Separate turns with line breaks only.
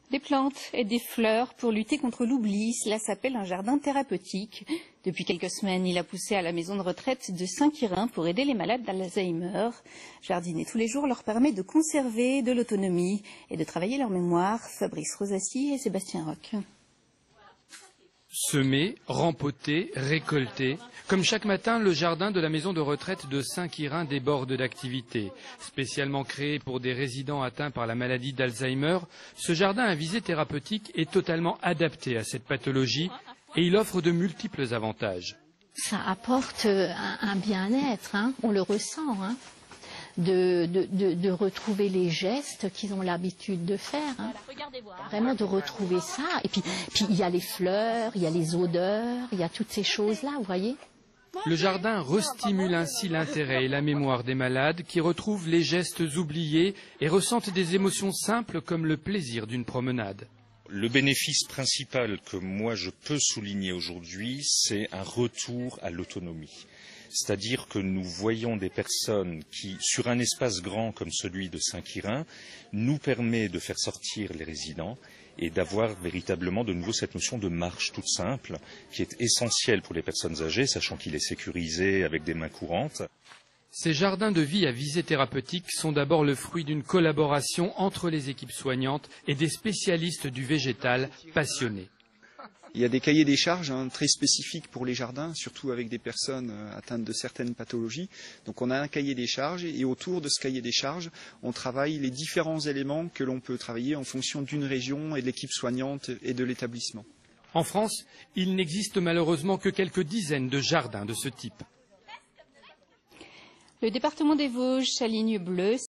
Des plantes et des fleurs pour lutter contre l'oubli, cela s'appelle un jardin thérapeutique. Depuis quelques semaines, il a poussé à la maison de retraite de Saint-Quirin pour aider les malades d'Alzheimer. Jardiner tous les jours leur permet de conserver de l'autonomie et de travailler leur mémoire. Fabrice Rosassi et Sébastien Roch.
Semer, rempoter, récolter. Comme chaque matin, le jardin de la maison de retraite de Saint-Quirin déborde d'activités. Spécialement créé pour des résidents atteints par la maladie d'Alzheimer, ce jardin à visée thérapeutique est totalement adapté à cette pathologie et il offre de multiples avantages.
Ça apporte un bien-être, hein, on le ressent, hein, de retrouver les gestes qu'ils ont l'habitude de faire. Hein. Vraiment de retrouver ça. Et puis il y a les fleurs, il y a les odeurs, il y a toutes ces choses-là, vous voyez.
Le jardin restimule ainsi l'intérêt et la mémoire des malades qui retrouvent les gestes oubliés et ressentent des émotions simples comme le plaisir d'une promenade.
Le bénéfice principal que moi je peux souligner aujourd'hui, c'est un retour à l'autonomie. C'est-à-dire que nous voyons des personnes qui, sur un espace grand comme celui de Saint-Quirin, nous permet de faire sortir les résidents et d'avoir véritablement de nouveau cette notion de marche toute simple, qui est essentielle pour les personnes âgées, sachant qu'il est sécurisé avec des mains courantes.
Ces jardins de vie à visée thérapeutique sont d'abord le fruit d'une collaboration entre les équipes soignantes et des spécialistes du végétal passionnés.
Il y a des cahiers des charges très spécifiques pour les jardins, surtout avec des personnes atteintes de certaines pathologies. Donc on a un cahier des charges et autour de ce cahier des charges, on travaille les différents éléments que l'on peut travailler en fonction d'une région et de l'équipe soignante et de l'établissement.
En France, il n'existe malheureusement que quelques dizaines de jardins de ce type.
Le département des Vosges s'aligne bleu.